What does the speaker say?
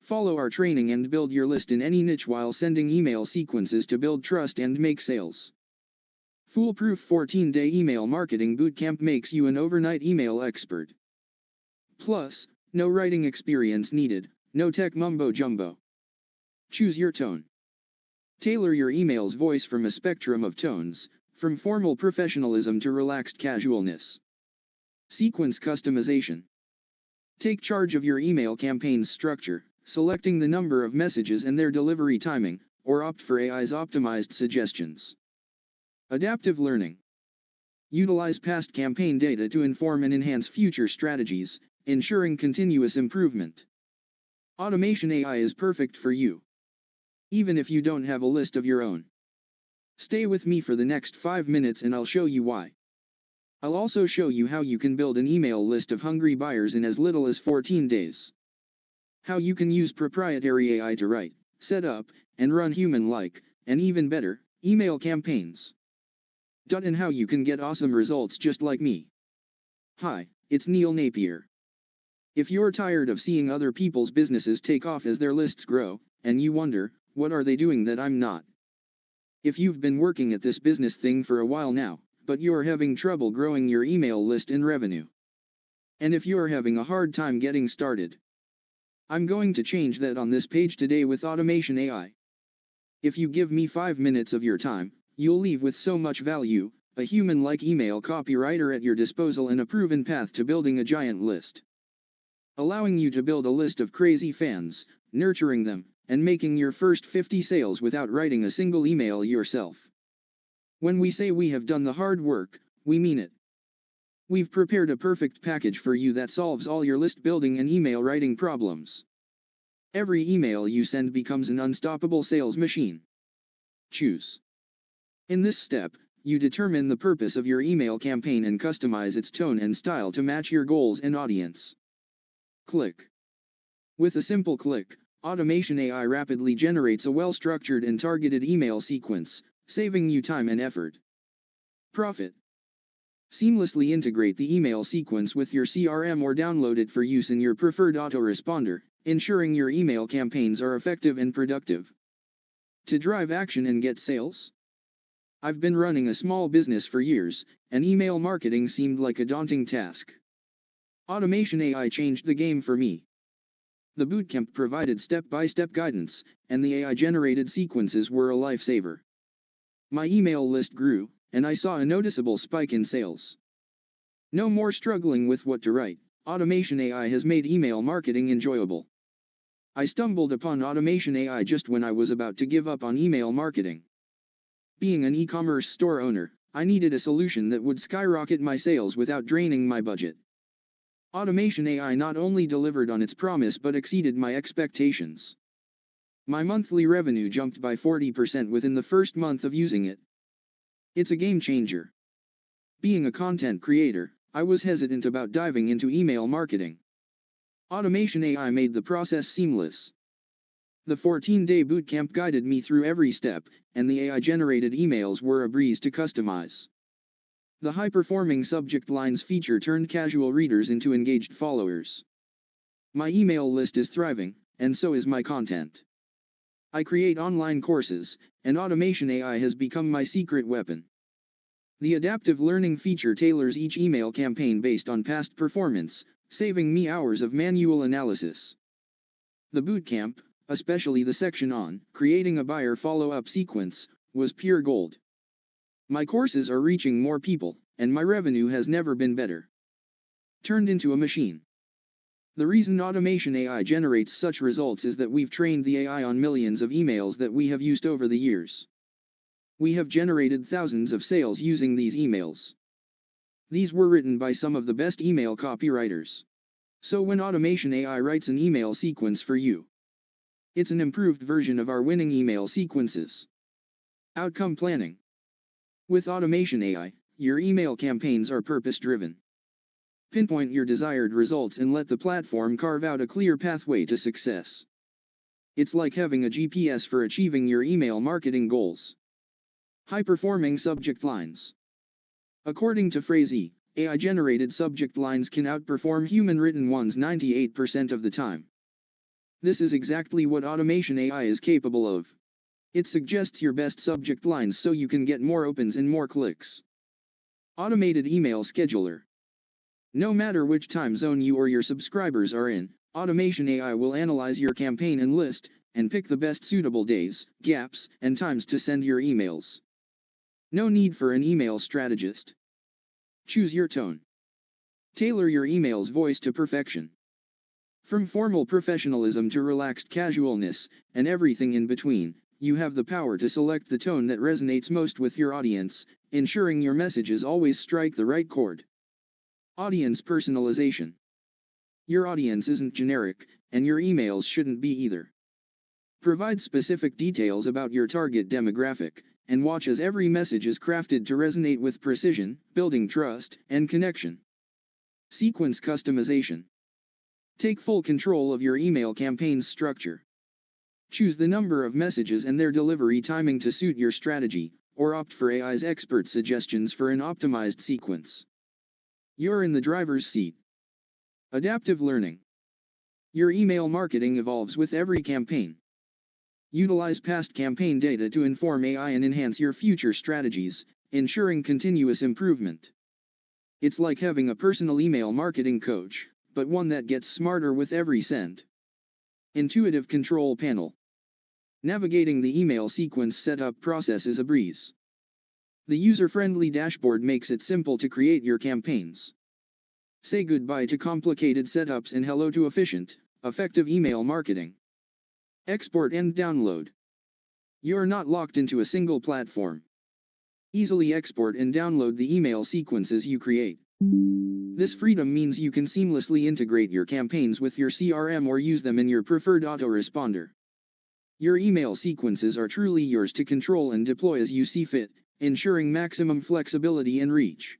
Follow our training and build your list in any niche while sending email sequences to build trust and make sales. Foolproof 14-day email marketing bootcamp makes you an overnight email expert. Plus, no writing experience needed, no tech mumbo-jumbo. Choose your tone. Tailor your email's voice from a spectrum of tones, from formal professionalism to relaxed casualness. Sequence customization. Take charge of your email campaign's structure, selecting the number of messages and their delivery timing, or opt for AI's optimized suggestions. Adaptive learning. Utilize past campaign data to inform and enhance future strategies, ensuring continuous improvement. Automation AI is perfect for you, even if you don't have a list of your own. Stay with me for the next 5 minutes and I'll show you why. I'll also show you how you can build an email list of hungry buyers in as little as 14 days. How you can use proprietary AI to write, set up, and run human-like, and even better, email campaigns. And how you can get awesome results just like me. Hi, it's Neil Napier. If you're tired of seeing other people's businesses take off as their lists grow, and you wonder, what are they doing that I'm not? If you've been working at this business thing for a while now, but you're having trouble growing your email list and revenue. And if you're having a hard time getting started, I'm going to change that on this page today with Automation AI. If you give me 5 minutes of your time, you'll leave with so much value, a human-like email copywriter at your disposal and a proven path to building a giant list. Allowing you to build a list of crazy fans, nurturing them, and making your first 50 sales without writing a single email yourself. When we say we have done the hard work, we mean it. We've prepared a perfect package for you that solves all your list building and email writing problems. Every email you send becomes an unstoppable sales machine. Choose. In this step, you determine the purpose of your email campaign and customize its tone and style to match your goals and audience. Click. With a simple click, Automation AI rapidly generates a well-structured and targeted email sequence, saving you time and effort. Profit. Seamlessly integrate the email sequence with your CRM or download it for use in your preferred autoresponder, ensuring your email campaigns are effective and productive. To drive action and get sales? I've been running a small business for years, and email marketing seemed like a daunting task. Automation AI changed the game for me. The bootcamp provided step-by-step guidance, and the AI-generated sequences were a lifesaver. My email list grew, and I saw a noticeable spike in sales. No more struggling with what to write. Automation AI has made email marketing enjoyable. I stumbled upon Automation AI just when I was about to give up on email marketing. Being an e-commerce store owner, I needed a solution that would skyrocket my sales without draining my budget. Automation AI not only delivered on its promise but exceeded my expectations. My monthly revenue jumped by 40% within the first month of using it. It's a game changer. Being a content creator, I was hesitant about diving into email marketing. Automation AI made the process seamless. The 14-day bootcamp guided me through every step, and the AI-generated emails were a breeze to customize. The high-performing subject lines feature turned casual readers into engaged followers. My email list is thriving, and so is my content. I create online courses, and Automation AI has become my secret weapon. The adaptive learning feature tailors each email campaign based on past performance, saving me hours of manual analysis. The bootcamp, especially the section on creating a buyer follow-up sequence, was pure gold. My courses are reaching more people, and my revenue has never been better. Turned into a machine. The reason Automation AI generates such results is that we've trained the AI on millions of emails that we have used over the years. We have generated thousands of sales using these emails. These were written by some of the best email copywriters. So when Automation AI writes an email sequence for you, it's an improved version of our winning email sequences. Outcome planning. With Automation AI, your email campaigns are purpose-driven. Pinpoint your desired results and let the platform carve out a clear pathway to success. It's like having a GPS for achieving your email marketing goals. High-performing subject lines. According to Phrasee, AI-generated subject lines can outperform human-written ones 98% of the time. This is exactly what automation AI is capable of. It suggests your best subject lines so you can get more opens and more clicks. Automated email scheduler. No matter which time zone you or your subscribers are in, automation AI will analyze your campaign and list, and pick the best suitable days, gaps, and times to send your emails. No need for an email strategist. Choose your tone. Tailor your email's voice to perfection. From formal professionalism to relaxed casualness, and everything in between, you have the power to select the tone that resonates most with your audience, ensuring your messages always strike the right chord. Audience personalization. Your audience isn't generic, and your emails shouldn't be either. Provide specific details about your target demographic, and watch as every message is crafted to resonate with precision, building trust and connection. Sequence customization. Take full control of your email campaign's structure. Choose the number of messages and their delivery timing to suit your strategy, or opt for AI's expert suggestions for an optimized sequence. You're in the driver's seat. Adaptive learning. Your email marketing evolves with every campaign. Utilize past campaign data to inform AI and enhance your future strategies, ensuring continuous improvement. It's like having a personal email marketing coach, but one that gets smarter with every send. Intuitive control panel. Navigating the email sequence setup process is a breeze. The user-friendly dashboard makes it simple to create your campaigns. Say goodbye to complicated setups and hello to efficient, effective email marketing. Export and download. You're not locked into a single platform. Easily export and download the email sequences you create. This freedom means you can seamlessly integrate your campaigns with your CRM or use them in your preferred autoresponder. Your email sequences are truly yours to control and deploy as you see fit, ensuring maximum flexibility and reach.